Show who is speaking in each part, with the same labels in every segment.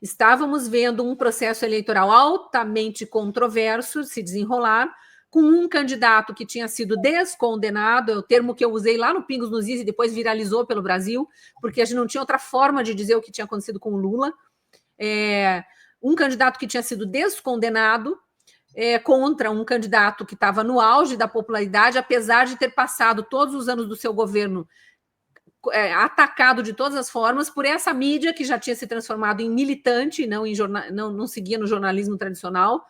Speaker 1: Estávamos vendo um processo eleitoral altamente controverso se desenrolar, com um candidato que tinha sido descondenado, é o termo que eu usei lá no Pingos nos Is e depois viralizou pelo Brasil, porque a gente não tinha outra forma de dizer o que tinha acontecido com o Lula. Um candidato que tinha sido descondenado contra um candidato que estava no auge da popularidade, apesar de ter passado todos os anos do seu governo atacado de todas as formas por essa mídia que já tinha se transformado em militante, não seguia no jornalismo tradicional.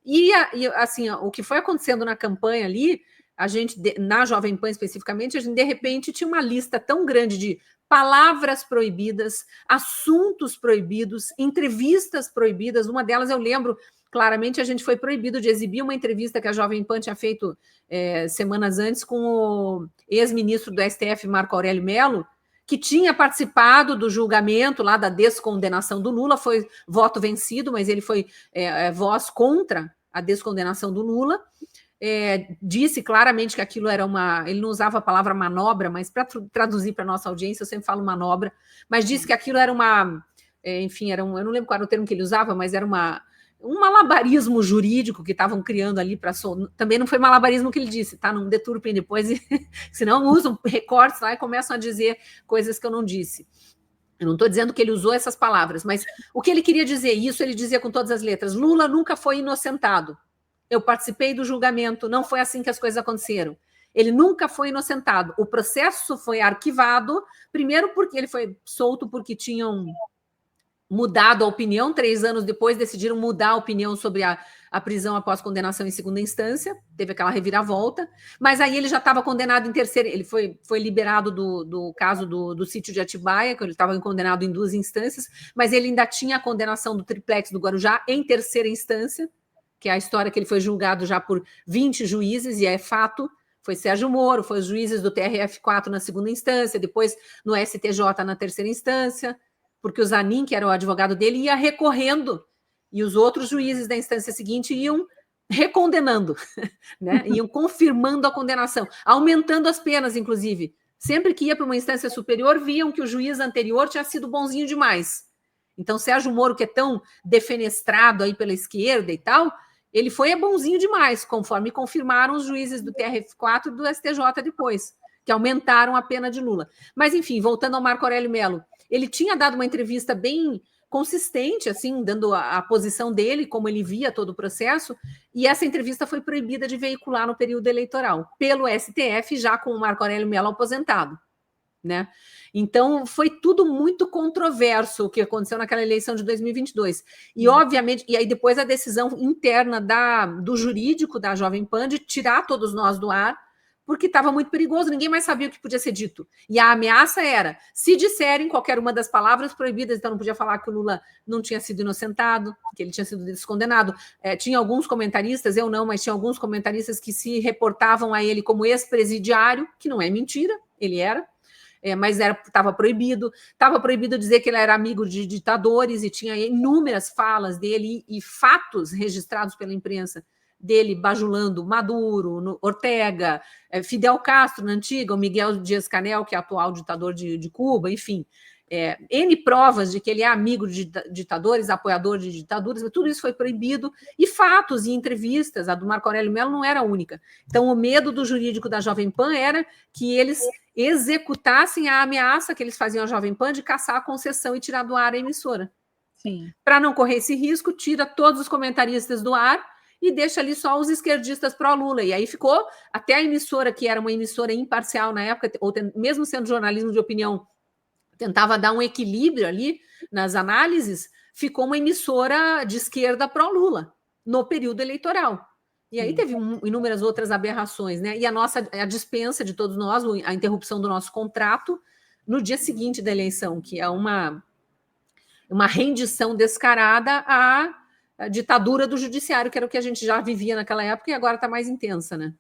Speaker 1: E assim, o que foi acontecendo na campanha ali, a gente, na Jovem Pan especificamente, a gente de repente tinha uma lista tão grande de palavras proibidas, assuntos proibidos, entrevistas proibidas. Uma delas eu lembro claramente, a gente foi proibido de exibir uma entrevista que a Jovem Pan tinha feito semanas antes com o ex-ministro do STF, Marco Aurélio Mello, que tinha participado do julgamento lá da descondenação do Lula, foi voto vencido, mas ele foi voz contra a descondenação do Lula. Disse claramente que aquilo era ele não usava a palavra manobra, mas para traduzir para a nossa audiência, eu sempre falo manobra, mas disse que aquilo era enfim, eu não lembro qual era o termo que ele usava, mas era um malabarismo jurídico que estavam criando ali para... Também não foi malabarismo que ele disse, tá? Não deturpem depois, senão usam recortes lá e começam a dizer coisas que eu não disse. Eu não estou dizendo que ele usou essas palavras, mas o que ele queria dizer, isso ele dizia com todas as letras: Lula nunca foi inocentado. Eu participei do julgamento, não foi assim que as coisas aconteceram. Ele nunca foi inocentado. O processo foi arquivado, primeiro porque ele foi solto porque tinham mudado a opinião, 3 anos depois decidiram mudar a opinião sobre a prisão após condenação em segunda instância, teve aquela reviravolta, mas aí ele já estava condenado em terceira, ele foi liberado do caso do sítio de Atibaia, que ele estava condenado em 2 instâncias, mas ele ainda tinha a condenação do triplex do Guarujá em terceira instância, que é a história que ele foi julgado já por 20 juízes, e é fato, foi Sérgio Moro, foi os juízes do TRF4 na segunda instância, depois no STJ na terceira instância, porque o Zanin, que era o advogado dele, ia recorrendo, e os outros juízes da instância seguinte iam recondenando, né? Iam confirmando a condenação, aumentando as penas, inclusive. Sempre que ia para uma instância superior, viam que o juiz anterior tinha sido bonzinho demais. Então, Sérgio Moro, que é tão defenestrado aí pela esquerda e tal, ele foi bonzinho demais, conforme confirmaram os juízes do TRF4 e do STJ depois, que aumentaram a pena de Lula. Mas, enfim, voltando ao Marco Aurélio Mello, ele tinha dado uma entrevista bem consistente, assim, dando a posição dele, como ele via todo o processo, e essa entrevista foi proibida de veicular no período eleitoral, pelo STF, já com o Marco Aurélio Mello aposentado, né? Então, foi tudo muito controverso o que aconteceu naquela eleição de 2022. E, obviamente, e aí depois a decisão interna do jurídico da Jovem Pan de tirar todos nós do ar, porque estava muito perigoso, ninguém mais sabia o que podia ser dito. E a ameaça era, se disserem qualquer uma das palavras proibidas, então não podia falar que o Lula não tinha sido inocentado, que ele tinha sido descondenado. Tinha alguns comentaristas, eu não, mas tinha alguns comentaristas que se reportavam a ele como ex-presidiário, que não é mentira, ele era, mas estava proibido dizer que ele era amigo de ditadores, e tinha inúmeras falas dele e fatos registrados pela imprensa dele bajulando Maduro, Ortega, Fidel Castro na antiga, o Miguel Dias-Canel, que é atual ditador de Cuba, enfim, N provas de que ele é amigo de ditadores, apoiador de ditaduras, mas tudo isso foi proibido, e fatos e entrevistas, a do Marco Aurélio Mello não era a única. Então, o medo do jurídico da Jovem Pan era que eles executassem a ameaça que eles faziam à Jovem Pan de caçar a concessão e tirar do ar a emissora. Para não correr esse risco, tira todos os comentaristas do ar e deixa ali só os esquerdistas pró-Lula. E aí ficou até a emissora, que era uma emissora imparcial na época, ou mesmo sendo jornalismo de opinião, tentava dar um equilíbrio ali nas análises, ficou uma emissora de esquerda pró-Lula no período eleitoral. E aí teve inúmeras outras aberrações, né? E a dispensa de todos nós, a interrupção do nosso contrato no dia seguinte da eleição, que é uma rendição descarada à ditadura do judiciário, que era o que a gente já vivia naquela época e agora está mais intensa, né?